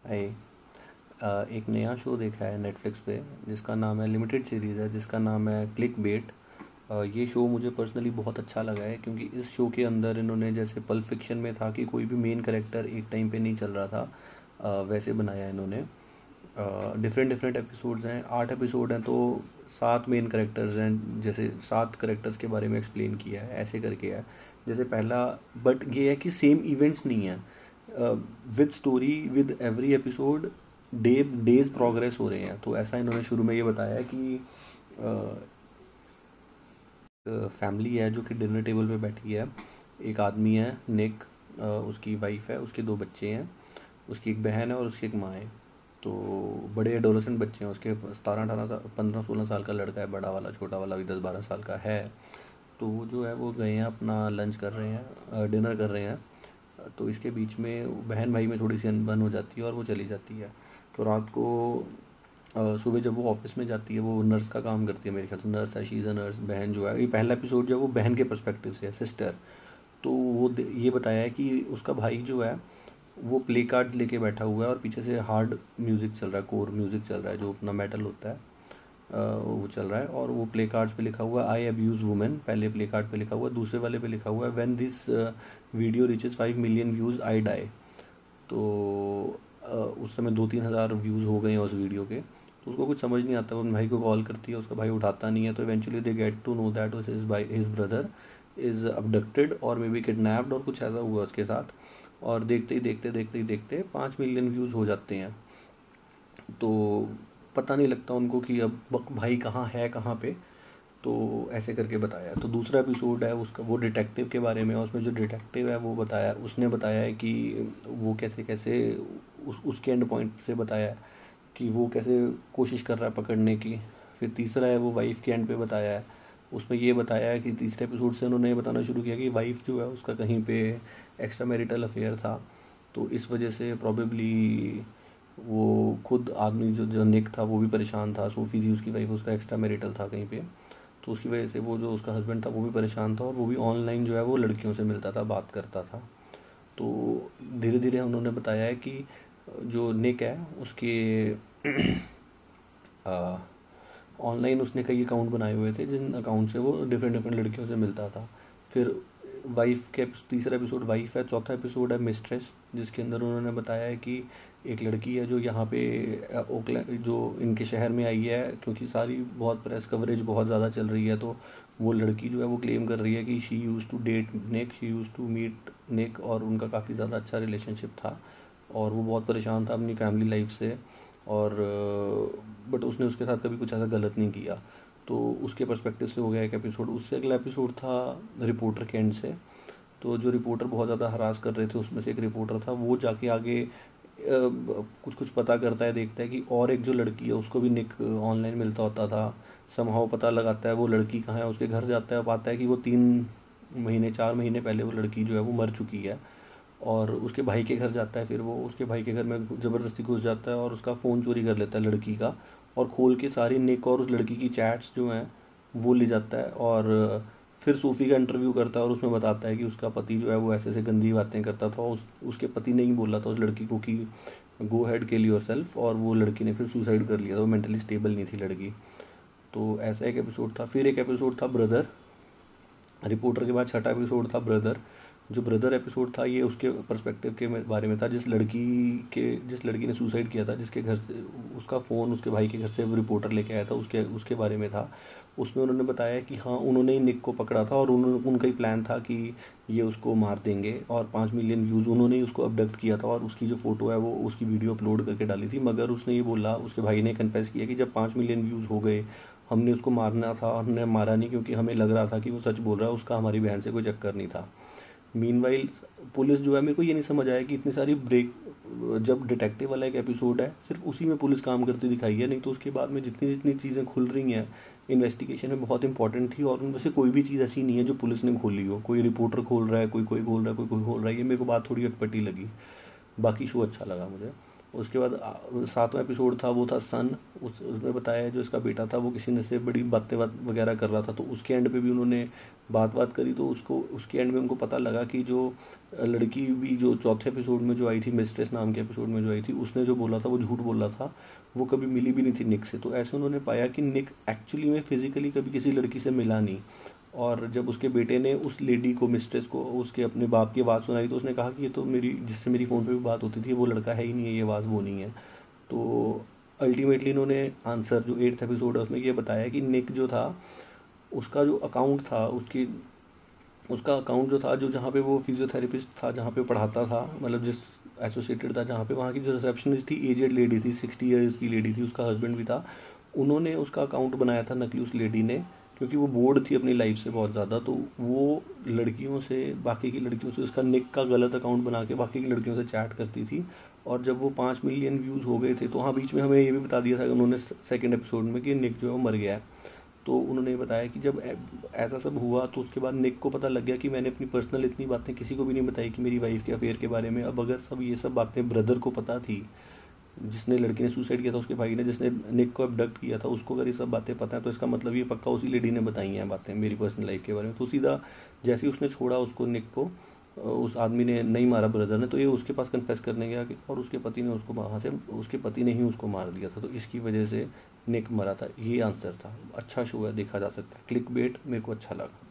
हाय। एक नया शो देखा है नेटफ्लिक्स पे जिसका नाम है, लिमिटेड सीरीज़ है जिसका नाम है क्लिक बेट। ये शो मुझे पर्सनली बहुत अच्छा लगा है क्योंकि इस शो के अंदर इन्होंने, जैसे पल्प फिक्शन में था कि कोई भी मेन कैरेक्टर एक टाइम पे नहीं चल रहा था, वैसे बनाया इन्होंने। डिफरेंट डिफरेंट एपिसोड्स हैं, 8 एपिसोड हैं, तो 7 मेन कैरेक्टर्स हैं, जैसे 7 कैरेक्टर्स के बारे में एक्सप्लेन किया है, ऐसे करके है। जैसे पहला, बट ये है कि सेम इवेंट्स नहीं है, with story with every episode days progress हो रहे हैं। तो ऐसा इन्होंने शुरू में ये बताया है कि फैमिली है जो कि डिनर टेबल पे बैठी है। एक आदमी है निक, उसकी वाइफ है, उसके 2 बच्चे हैं, उसकी एक बहन है और उसकी एक माँ है। तो बड़े एडोलेसेंट बच्चे हैं उसके, 17-18 साल, 15-16 साल का लड़का है बड़ा वाला, छोटा वाला भी 10-12 साल का है। तो वो जो है वो गए हैं, अपना लंच कर रहे हैं, डिनर कर रहे हैं। तो इसके बीच में बहन भाई में थोड़ी सी अनबन हो जाती है और वो चली जाती है। तो रात को सुबह जब वो ऑफिस में जाती है, वो नर्स का काम करती है, मेरे ख्याल से नर्स है, शी इज़ अ नर्स। बहन जो है, ये पहला एपिसोड जो है वो बहन के पर्सपेक्टिव से है, सिस्टर। तो वो ये बताया है कि उसका भाई जो है वो प्ले कार्ड लेके बैठा हुआ है और पीछे से हार्ड म्यूज़िक चल रहा है, कोर म्यूज़िक चल रहा है, जो अपना मेटल होता है, वो चल रहा है। और वो प्ले कार्ड्स पे लिखा हुआ है आई अब्यूज़ वुमेन, पहले प्ले कार्ड पे लिखा हुआ है। दूसरे वाले पे लिखा हुआ है when this video reaches 5 million views I die. तो उस समय 2-3 हज़ार व्यूज़ हो गए हैं उस वीडियो के। तो उसको कुछ समझ नहीं आता, वो अपने भाई को कॉल करती है, उसका भाई उठाता नहीं है। तो eventually they get to know that his brother is abducted और मे बी किडनैप्ड, और कुछ ऐसा हुआ उसके साथ। और देखते ही देखते 5 मिलियन व्यूज़ हो जाते हैं। तो पता नहीं लगता उनको कि अब भाई कहाँ है, कहाँ पे। तो ऐसे करके बताया। तो दूसरा एपिसोड है उसका, वो डिटेक्टिव के बारे में है। उसमें जो डिटेक्टिव है वो बताया, उसने बताया है कि वो कैसे कैसे उसके एंड पॉइंट से बताया है कि वो कैसे कोशिश कर रहा है पकड़ने की। फिर तीसरा है वो वाइफ के एंड पे बताया है। उसमें ये बताया है कि तीसरे एपिसोड से उन्होंने ये बताना शुरू किया कि वाइफ जो है उसका कहीं पे एक्स्ट्रा मैरिटल अफेयर था। तो इस वजह से प्रॉबेबली वो खुद आदमी जो जो निक था वो भी परेशान था, सोफ़ी थी उसकी वाइफ, उसका एक्स्ट्रा मैरिटल था कहीं पे। तो उसकी वजह से वो जो उसका हस्बैंड था वो भी परेशान था, और वो भी ऑनलाइन जो है वो लड़कियों से मिलता था, बात करता था। तो धीरे धीरे उन्होंने बताया है कि जो निक है उसके ऑनलाइन उसने कई अकाउंट बनाए हुए थे, जिन अकाउंट से वो डिफरेंट डिफरेंट लड़कियों से मिलता था। फिर वाइफ के तीसरा एपिसोड वाइफ है। चौथा एपिसोड है मिस्ट्रेस, जिसके अंदर उन्होंने बताया है कि एक लड़की है जो यहाँ पे ओकलैंड, जो इनके शहर में आई है, क्योंकि सारी बहुत प्रेस कवरेज बहुत ज़्यादा चल रही है। तो वो लड़की जो है वो क्लेम कर रही है कि she used to date Nick, she used to meet Nick, और उनका काफ़ी ज़्यादा अच्छा रिलेशनशिप था। और वो बहुत परेशान था अपनी फैमिली लाइफ से, और बट उसने उसके साथ कभी कुछ ऐसा गलत नहीं किया। तो उसके पर्सपेक्टिव से हो गया एक एपिसोड। उससे अगला एपिसोड था रिपोर्टर के एंड से। तो जो रिपोर्टर बहुत ज़्यादा हरास कर रहे थे, उसमें से एक रिपोर्टर था, वो जाके आगे कुछ कुछ पता करता है, देखता है कि और एक जो लड़की है उसको भी निक ऑनलाइन मिलता होता था। समहाउ पता लगाता है वो लड़की कहाँ है, उसके घर जाता है, पाता है कि वो 3 महीने 4 महीने पहले वो लड़की जो है वो मर चुकी है। और उसके भाई के घर जाता है, फिर वो उसके भाई के घर में ज़बरदस्ती घुस जाता है और उसका फ़ोन चोरी कर लेता है लड़की का, और खोल के सारी निक और उस लड़की की चैट्स जो हैं वो ले जाता है। और फिर सूफ़ी का इंटरव्यू करता है और उसमें बताता है कि उसका पति जो है वो ऐसे ऐसे गंदी बातें करता था। उसके पति ने ही बोला था उस लड़की को कि गो हैड किल योर सेल्फ, और वो लड़की ने फिर सुसाइड कर लिया था, वो मेंटली स्टेबल नहीं थी लड़की। तो ऐसा एक एपिसोड था। फिर एक एपिसोड था ब्रदर, रिपोर्टर के बाद छठा एपिसोड था ब्रदर। जो ब्रदर एपिसोड था ये उसके पर्सपेक्टिव के बारे में था, जिस लड़की ने सुसाइड किया था, जिसके घर से उसका फ़ोन उसके भाई के घर से रिपोर्टर लेके आया था, उसके उसके बारे में था। उसमें उन्होंने बताया कि हाँ, उन्होंने ही निक को पकड़ा था, और उनका ही प्लान था कि ये उसको मार देंगे, और 5 मिलियन व्यूज़ उन्होंने ही उसको अबडक्ट किया था, और उसकी जो फ़ोटो है वो उसकी वीडियो अपलोड करके डाली थी। मगर उसने ये बोला, उसके भाई ने कन्फेस किया कि जब 5 मिलियन व्यूज़ हो गए, हमने उसको मारना था, हमने मारा नहीं, क्योंकि हमें लग रहा था कि वो सच बोल रहा है, उसका हमारी बहन से कोई चक्कर नहीं था। मीनवाइल पुलिस जो है, मेरे को ये नहीं समझ आया कि इतनी सारी ब्रेक, जब डिटेक्टिव वाला एक एपिसोड है सिर्फ उसी में पुलिस काम करती दिखाई है, नहीं तो उसके बाद में जितनी जितनी चीज़ें खुल रही हैं इन्वेस्टिगेशन में बहुत इंपॉर्टेंट थी, और उनमें से कोई भी चीज़ ऐसी नहीं है जो पुलिस ने खोली हो। कोई रिपोर्टर खोल रहा है, कोई कोई खोल रहा है, कोई कोई खोल रहा है। ये मेरे को बात थोड़ी अटपटी लगी। बाकी शो अच्छा लगा मुझे। उसके बाद 7वां एपिसोड था, वो था सन। उसमें बताया जो इसका बेटा था वो किसी ने से बड़ी बातें वगैरह कर रहा था, तो उसके एंड पे भी उन्होंने बात करी। तो उसके एंड में उनको पता लगा कि जो लड़की भी जो चौथे एपिसोड में जो आई थी, मिस्ट्रेस नाम के एपिसोड में जो आई थी, उसने जो बोला था वो झूठ बोला था, वो कभी मिली भी नहीं थी निक से। तो ऐसे उन्होंने पाया कि निक एक्चुअली में फिजिकली कभी किसी लड़की से मिला नहीं। और जब उसके बेटे ने उस लेडी को, मिस्ट्रेस को, उसके अपने बाप की आवाज़ सुनाई, तो उसने कहा कि ये तो मेरी, जिससे मेरी फ़ोन पे भी बात होती थी, वो लड़का है ही नहीं है, ये आवाज़ वो नहीं है। तो अल्टीमेटली इन्होंने आंसर, जो 8th एपिसोड है उसमें ये बताया कि निक जो था, उसका जो अकाउंट था, उसका अकाउंट जो था, जो जहाँ पे वो फिजियोथेरेपिस्ट था, जहाँ पे पढ़ाता था, मतलब जिस एसोसिएटेड था जहाँ पे, वहाँ की जो रिसेप्शनिस्ट थी, एजेड लेडी थी, 60 ईयर्स की लेडी थी, उसका हस्बैंड भी था। उन्होंने उसका अकाउंट बनाया था नकली, उस लेडी ने, क्योंकि वो बोर्ड थी अपनी लाइफ से बहुत ज़्यादा। तो वो लड़कियों से, बाकी की लड़कियों से उसका निक का गलत अकाउंट बना के बाकी की लड़कियों से चैट करती थी। और जब वो 5 मिलियन व्यूज़ हो गए थे, तो हाँ, बीच में हमें ये भी बता दिया था उन्होंने सेकेंड एपिसोड में कि निक जो है वो मर गया है। तो उन्होंने बताया कि जब ऐसा सब हुआ, तो उसके बाद निक को पता लग गया कि मैंने अपनी पर्सनल इतनी बातें किसी को भी नहीं बताई कि मेरी वाइफ के अफेयर के बारे में। अब अगर सब ये सब बातें ब्रदर को पता थी, जिसने, लड़की ने सुसाइड किया था उसके भाई ने, जिसने निक को अबडक्ट किया था, उसको अगर ये सब बातें पता है, तो इसका मतलब ये पक्का उसी लेडी ने बताई हैं बातें मेरी पर्सनल लाइफ के बारे में। तो सीधा जैसे ही उसने छोड़ा उसको, निक को, उस आदमी ने नहीं मारा ब्रदर ने, तो ये उसके पास कन्फेस करने गया और उसके पति ने उसको, वहाँ से उसके पति ने ही उसको मार दिया था। तो इसकी वजह से निक मरा था। ये आंसर था। अच्छा शो है, देखा जा सकता है। क्लिक बेट मेरे को अच्छा लगा।